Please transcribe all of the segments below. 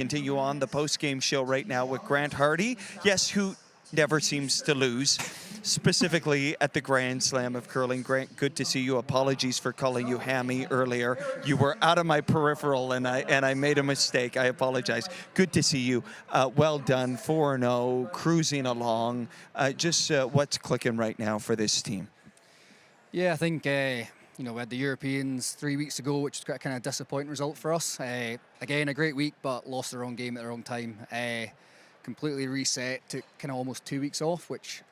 Continue on the post-game show right now with Grant Hardy, yes, who never seems to lose, specifically at the Grand Slam of Curling. Grant, good to see you. Apologies for calling you Hammy earlier. You were out of my peripheral, and I made a mistake. I apologize. Good to see you. Well done, 4-0, cruising along. Just what's clicking right now for this team? Yeah, I think we had the Europeans 3 weeks ago, which was kind of disappointing result for us. Again, a great week, but lost the wrong game at the wrong time. Completely reset, took kind of almost 2 weeks off, which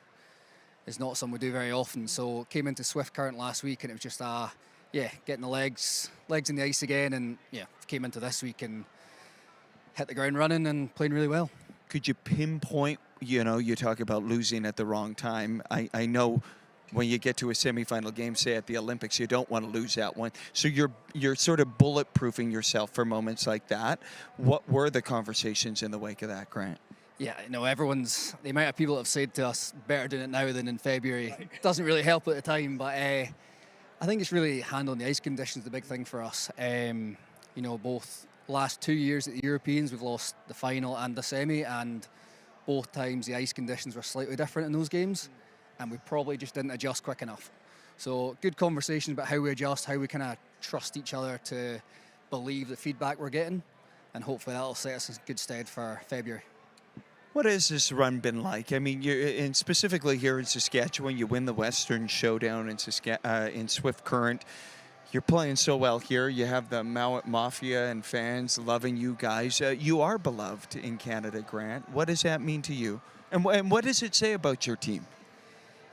is not something we do very often. So came into Swift Current last week, and it was just getting the legs in the ice again, and came into this week and hit the ground running and playing really well. Could you pinpoint? You talk about losing at the wrong time. I know. When you get to a semifinal game, say at the Olympics, you don't want to lose that one. So you're sort of bulletproofing yourself for moments like that. What were the conversations in the wake of that, Grant? Yeah, the amount of people that have said to us, better doing it now than in February, doesn't really help at the time. But I think it's really handling the ice conditions the big thing for us. Both last 2 years at the Europeans, we've lost the final and the semi, and both times the ice conditions were slightly different in those games. And we probably just didn't adjust quick enough. So good conversations about how we adjust, how we kind of trust each other to believe the feedback we're getting, and hopefully that'll set us in good stead for February. What has this run been like? I mean, and specifically here in Saskatchewan, you win the Western Showdown in Swift Current. You're playing so well here. You have the Mount Mafia and fans loving you guys. You are beloved in Canada, Grant. What does that mean to you? And what does it say about your team?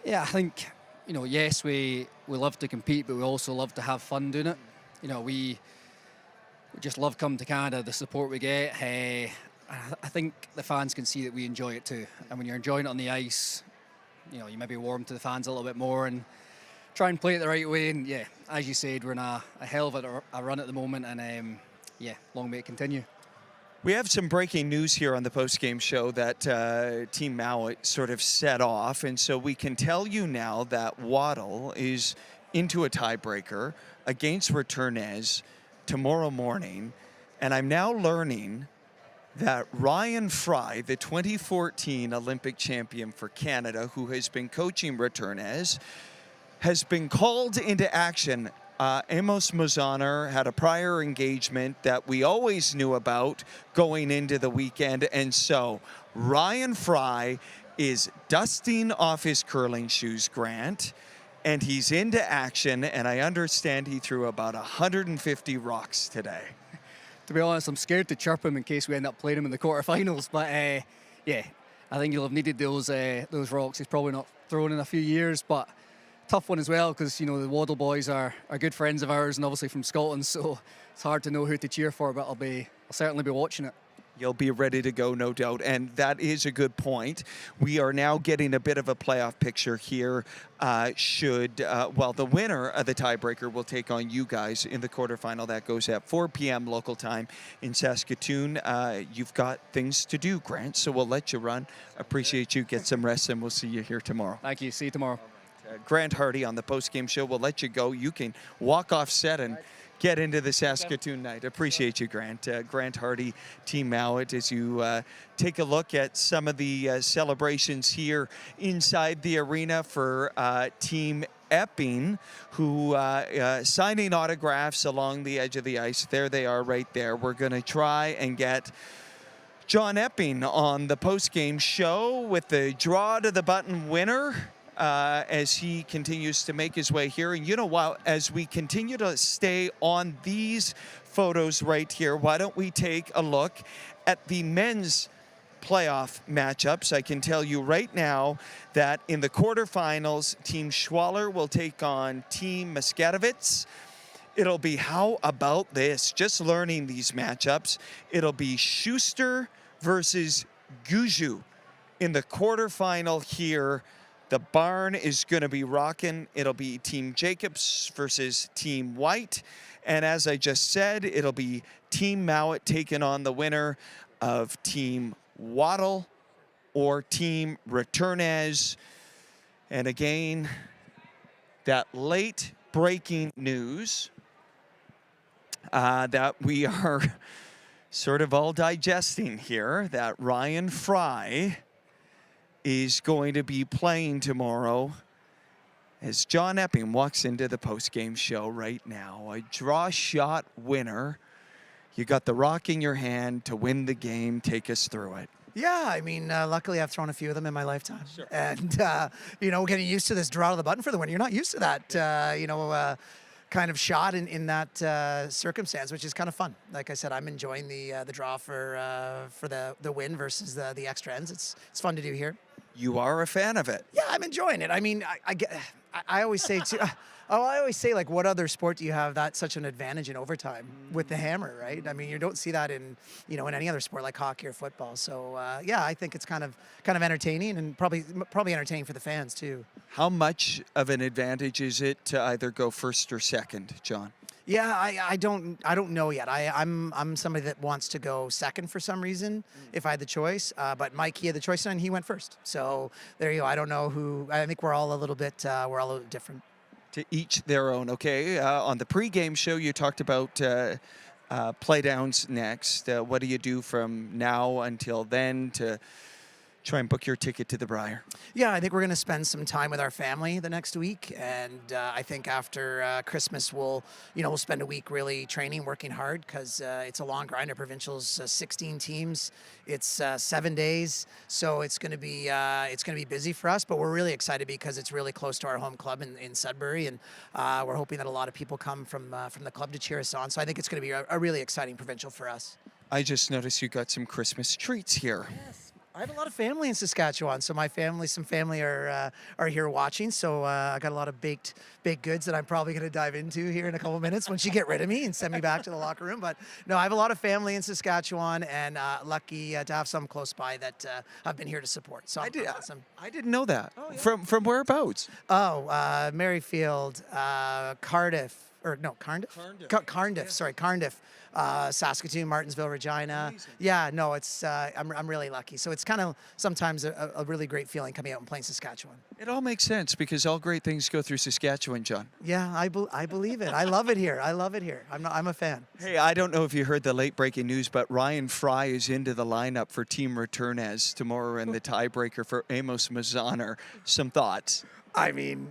Yeah, I think, yes, we love to compete, but we also love to have fun doing it. We just love coming to Canada, the support we get. I think the fans can see that we enjoy it too. And when you're enjoying it on the ice, you maybe warm to the fans a little bit more and try and play it the right way. And as you said, we're in a hell of a run at the moment, and long may it continue. We have some breaking news here on the post-game show that Team Mowat sort of set off, and so we can tell you now that Waddle is into a tiebreaker against Returnez tomorrow morning, and I'm now learning that Ryan Fry, the 2014 Olympic champion for Canada, who has been coaching Returnez, has been called into action. Amos Mazaner had a prior engagement that we always knew about going into the weekend, and so Ryan Fry is dusting off his curling shoes, Grant, and he's into action, and I understand he threw about 150 rocks today. To be honest, I'm scared to chirp him in case we end up playing him in the quarterfinals, but I think he'll have needed those rocks. He's probably not thrown in a few years, but tough one as well, because the Waddle boys are good friends of ours and obviously from Scotland, so it's hard to know who to cheer for, but I'll certainly be watching it. You'll be ready to go, no doubt, and that is a good point. We are now getting a bit of a playoff picture here. The winner of the tiebreaker will take on you guys in the quarterfinal. That goes at 4 p.m. local time in Saskatoon. You've got things to do, Grant, so we'll let you run. Appreciate you. Get some rest, and we'll see you here tomorrow. Thank you. See you tomorrow. Grant Hardy on the post-game show. We'll let you go. You can walk off set and get into the Saskatoon night. Appreciate you, Grant. Grant Hardy, Team Mowat, as you take a look at some of the celebrations here inside the arena for Team Epping, who signing autographs along the edge of the ice. There they are right there. We're going to try and get John Epping on the post-game show with the draw to the button winner. As he continues to make his way here. And as we continue to stay on these photos right here, why don't we take a look at the men's playoff matchups? I can tell you right now that in the quarterfinals, Team Schwaller will take on Team Muskatowitz. It'll be, how about this? Just learning these matchups. It'll be Schuster versus Guju in the quarterfinal here. The barn is going to be rocking. It'll be Team Jacobs versus Team White. And as I just said, it'll be Team Mowat taking on the winner of Team Waddle or Team Returnez. And again, that late breaking news that we are sort of all digesting here that Ryan Fry is going to be playing tomorrow as John Epping walks into the post-game show right now. A draw shot winner. You got the rock in your hand to win the game. Take us through it. Yeah, I mean, luckily I've thrown a few of them in my lifetime. Sure. And, getting used to this draw to the button for the win. You're not used to that, kind of shot in that circumstance, which is kind of fun. Like I said, I'm enjoying the draw for the win versus the extra ends. It's fun to do here. You are a fan of it. Yeah, I'm enjoying it. I mean, I always say too. I always say, like, what other sport do you have that's such an advantage in overtime with the hammer, right? I mean, you don't see that in any other sport like hockey or football. So I think it's kind of entertaining and probably entertaining for the fans too. How much of an advantage is it to either go first or second, John? Yeah, I don't know yet. I'm somebody that wants to go second for some reason if I had the choice. But Mike, he had the choice and he went first. So there you go. I don't know who. I think we're all a little bit different. To each their own. Okay. On the pregame show, you talked about playdowns next. What do you do from now until then to try and book your ticket to the Briar? Yeah, I think we're going to spend some time with our family the next week, and I think after Christmas we'll spend a week really training, working hard because it's a long grind. Our provincial's 16 teams. It's 7 days, so it's going to be busy for us. But we're really excited because it's really close to our home club in Sudbury, and we're hoping that a lot of people come from the club to cheer us on. So I think it's going to be a really exciting provincial for us. I just noticed you got some Christmas treats here. Yes. I have a lot of family in Saskatchewan, so some family are here watching. So I got a lot of baked goods that I'm probably going to dive into here in a couple minutes once you get rid of me and send me back to the locker room. But no, I have a lot of family in Saskatchewan, and lucky to have some close by that I've been here to support. So awesome. I didn't know that. Oh, yeah. From whereabouts? Merrifield, Cardiff. Or no, Cardiff? Cardiff, sorry, Cardiff, Saskatoon, Martinsville, Regina. Amazing. Yeah, no, it's I'm really lucky. So it's kind of sometimes a really great feeling coming out and playing Saskatchewan. It all makes sense because all great things go through Saskatchewan, John. Yeah, I believe it. I love it here. I'm a fan. Hey, I don't know if you heard the late breaking news, but Ryan Fry is into the lineup for Team Return as tomorrow in the tiebreaker for Amos Mazaner. Some thoughts? I mean,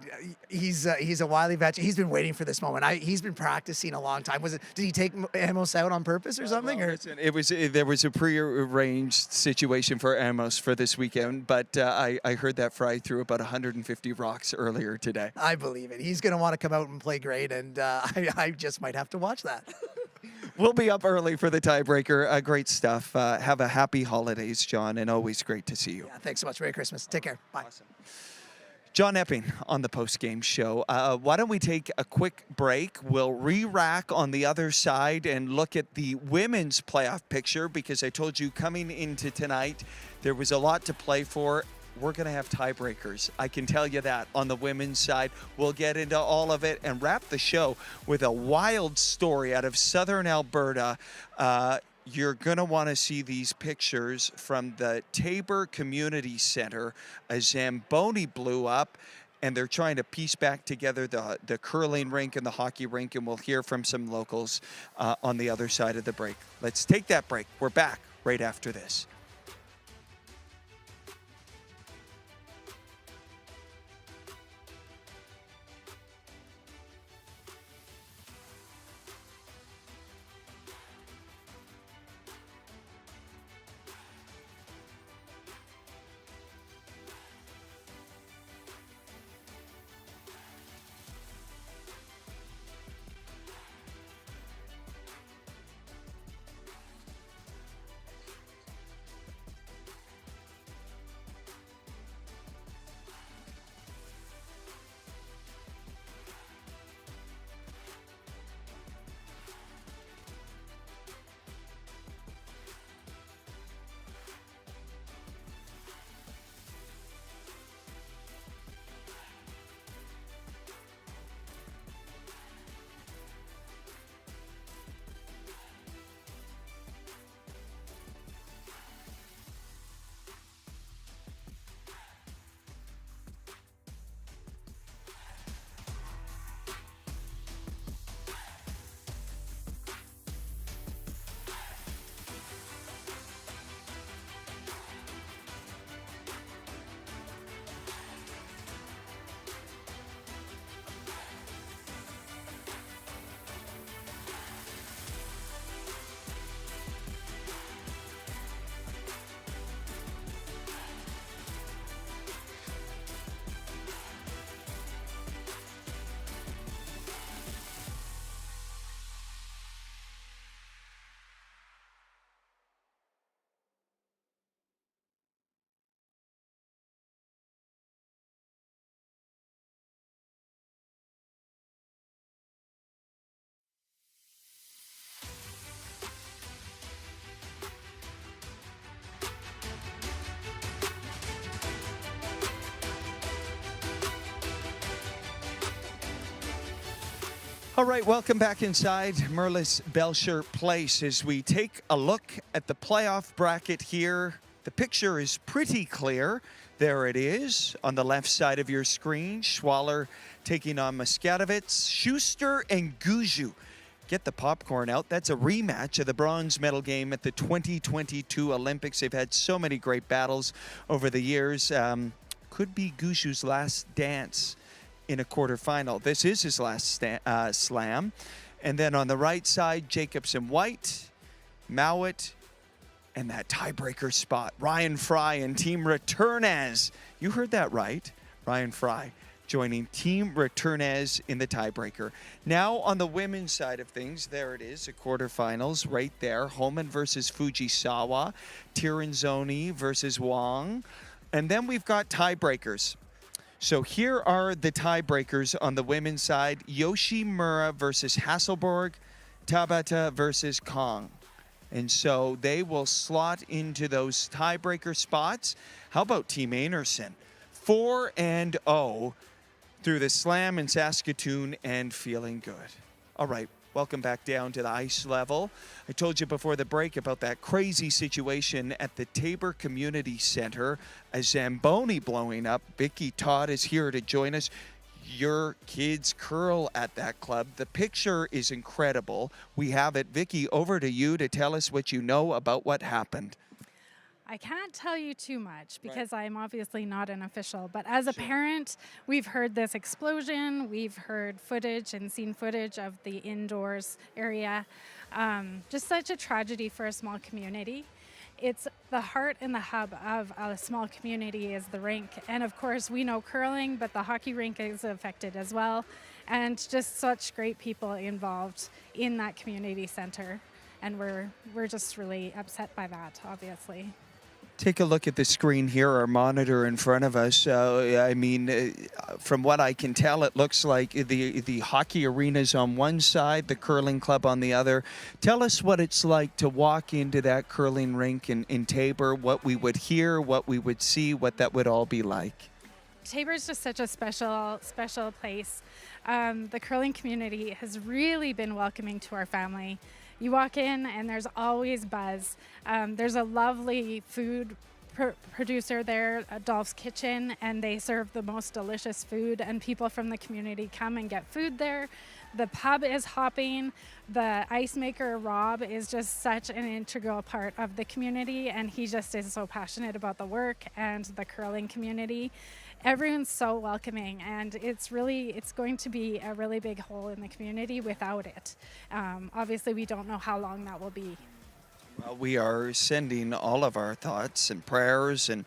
he's a wily veteran. He's been waiting for this moment. He's been practicing a long time. Did he take Amos out on purpose or something? Well, listen, there was a pre-arranged situation for Amos for this weekend, but I heard that Fry threw about 150 rocks earlier today. I believe it. He's going to want to come out and play great, and I just might have to watch that. We'll be up early for the tiebreaker. Great stuff. Have a happy holidays, John, and always great to see you. Yeah, thanks so much. Merry Christmas. Take care. Bye. Awesome. John Epping on the post-game show. Why don't we take a quick break? We'll re-rack on the other side and look at the women's playoff picture because I told you coming into tonight, there was a lot to play for. We're going to have tiebreakers. I can tell you that on the women's side. We'll get into all of it and wrap the show with a wild story out of southern Alberta. You're going to want to see these pictures from the Tabor Community Center. A Zamboni blew up, and they're trying to piece back together the curling rink and the hockey rink, and we'll hear from some locals on the other side of the break. Let's take that break. We're back right after this. All right, welcome back inside Merlis Belcher Place as we take a look at the playoff bracket here. The picture is pretty clear. There it is on the left side of your screen. Schwaller taking on Muscatowitz. Schuster and Guju. Get the popcorn out. That's a rematch of the bronze medal game at the 2022 Olympics. They've had so many great battles over the years. Could be Guju's last dance in a quarterfinal. This is his last slam. And then on the right side, Jacobson White, Mowat, and that tiebreaker spot. Ryan Fry and Team Returnez. You heard that right. Ryan Fry joining Team Returnez in the tiebreaker. Now on the women's side of things, there it is, the quarterfinals right there. Homan versus Fujisawa, Tiranzoni versus Wong. And then we've got tiebreakers. So here are the tiebreakers on the women's side. Yoshimura versus Hasselborg, Tabata versus Kong. And so they will slot into those tiebreaker spots. How about Team Einarson? 4-0 through the slam in Saskatoon and feeling good. All right, welcome back down to the ice level. I told you before the break about that crazy situation at the Tabor Community Center, a Zamboni blowing up. Vicky Todd is here to join us. Your kids curl at that club. The picture is incredible. We have it. Vicky, over to you to tell us what you know about what happened. I can't tell you too much because I'm obviously not an official, but as a parent, we've heard this explosion. We've heard footage and seen footage of the indoors area. Just such a tragedy for a small community. It's the heart and the hub of a small community is the rink. And of course, we know curling, but the hockey rink is affected as well. And just such great people involved in that community center. And we're just really upset by that, obviously. Take a look at the screen here, our monitor in front of us. From what I can tell, it looks like the hockey arena's on one side, the curling club on the other. Tell us what it's like to walk into that curling rink in Tabor, what we would hear, what we would see, what that would all be like. Tabor is just such a special place. The curling community has really been welcoming to our family. You walk in and there's always buzz. There's a lovely food producer there, Dolph's Kitchen, and they serve the most delicious food, and people from the community come and get food there. The pub is hopping. The ice maker, Rob, is just such an integral part of the community, and he just is so passionate about the work and the curling community. Everyone's so welcoming, and it's going to be a really big hole in the community without it. Obviously, we don't know how long that will be. Well, we are sending all of our thoughts and prayers and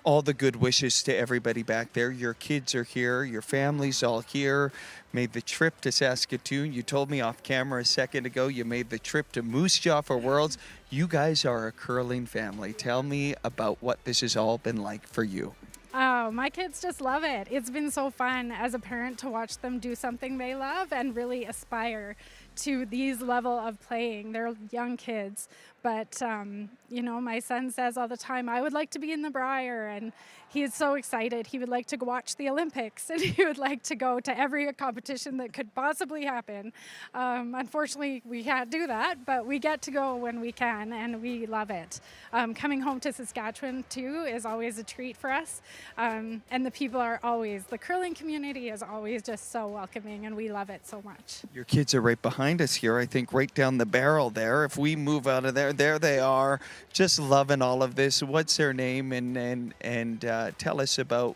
all the good wishes to everybody back there. Your kids are here. Your family's all here. Made the trip to Saskatoon. You told me off camera a second ago you made the trip to Moose Jaw for Worlds. You guys are a curling family. Tell me about what this has all been like for you. Oh, my kids just love it. It's been so fun as a parent to watch them do something they love and really aspire to these level of playing. They're young kids, but my son says all the time, I would like to be in the Brier, and he is so excited. He would like to go watch the Olympics, and he would like to go to every competition that could possibly happen. Unfortunately, we can't do that, but we get to go when we can, and we love it. Coming home to Saskatchewan, too, is always a treat for us, and the curling community is always just so welcoming, and we love it so much. Your kids are right behind us here, I think right down the barrel there. If we move out of there they are, just loving all of this. What's their name, and tell us about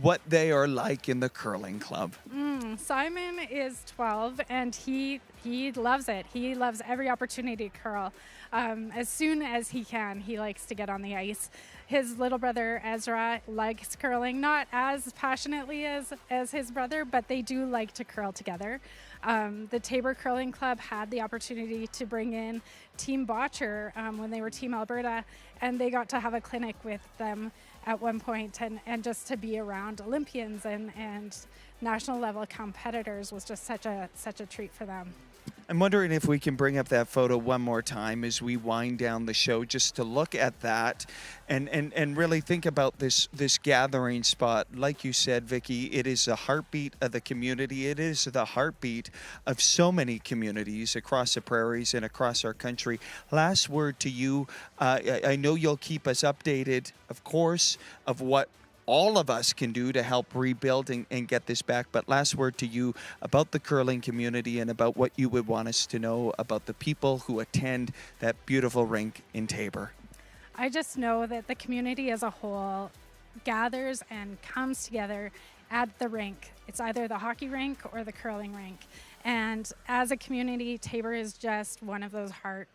what they are like in the curling club. Simon is 12, and he loves it. He loves every opportunity to curl. As soon as he can, he likes to get on the ice. His little brother Ezra likes curling, not as passionately as his brother, but they do like to curl together. The Tabor Curling Club had the opportunity to bring in Team Botcher when they were Team Alberta, and they got to have a clinic with them at one point, and just to be around Olympians and national level competitors was just such a treat for them. I'm wondering if we can bring up that photo one more time as we wind down the show, just to look at that and really think about this gathering spot. Like you said, Vicky, it is the heartbeat of the community. It is the heartbeat of so many communities across the prairies and across our country. Last word to you. I know you'll keep us updated, of course, of what all of us can do to help rebuild and get this back. But last word to you about the curling community and about what you would want us to know about the people who attend that beautiful rink in Taber. I just know that the community as a whole gathers and comes together at the rink. It's either the hockey rink or the curling rink. And as a community, Taber is just one of those heart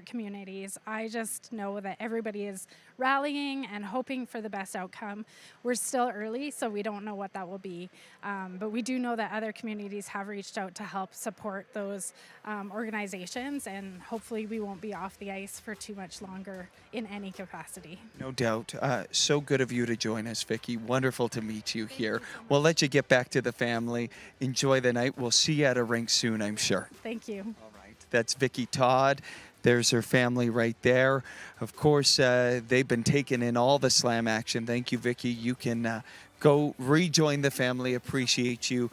communities. I just know that everybody is rallying and hoping for the best outcome. We're still early, so we don't know what that will be. But we do know that other communities have reached out to help support those organizations, and hopefully we won't be off the ice for too much longer in any capacity. No doubt. So good of you to join us, Vicky. Wonderful to meet you here. We'll let you get back to the family. Enjoy the night. We'll see you at a rink soon, I'm sure. Thank you. All right. That's Vicky Todd. There's her family right there. Of course, they've been taking in all the slam action. Thank you, Vicky. You can go rejoin the family. Appreciate you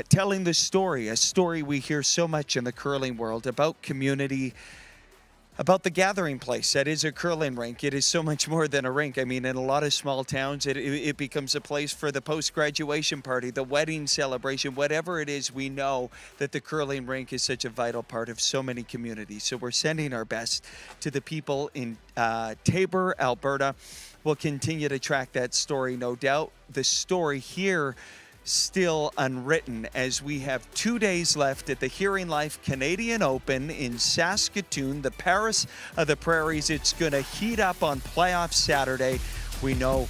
telling the story, a story we hear so much in the curling world about community, about the gathering place that is a curling rink. It is so much more than a rink. I mean, in a lot of small towns, it becomes a place for the post-graduation party, the wedding celebration, whatever it is. We know that the curling rink is such a vital part of so many communities. So we're sending our best to the people in Taber, Alberta. We'll continue to track that story, no doubt. The story here still unwritten, as we have 2 days left at the HearingLife Canadian Open in Saskatoon, the Paris of the Prairies. It's going to heat up on playoff Saturday. We know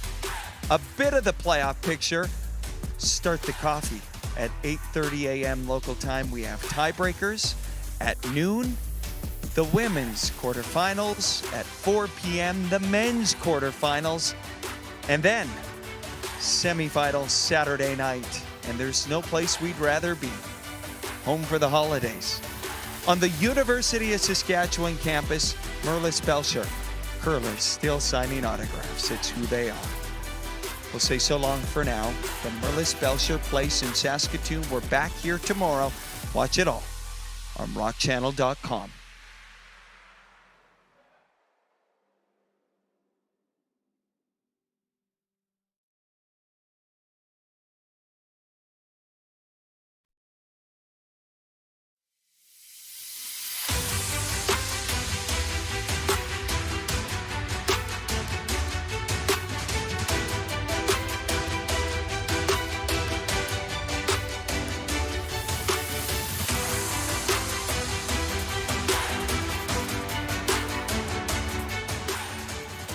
a bit of the playoff picture. Start the coffee at 8:30 a.m. local time. We have tiebreakers at noon, the women's quarterfinals at 4 p.m., the men's quarterfinals, and then semifinals Saturday night. And there's no place we'd rather be. Home for the holidays. On the University of Saskatchewan campus, Merlis Belcher. Curlers still signing autographs. It's who they are. We'll say so long for now. From Merlis Belcher Place in Saskatoon, we're back here tomorrow. Watch it all on rockchannel.com.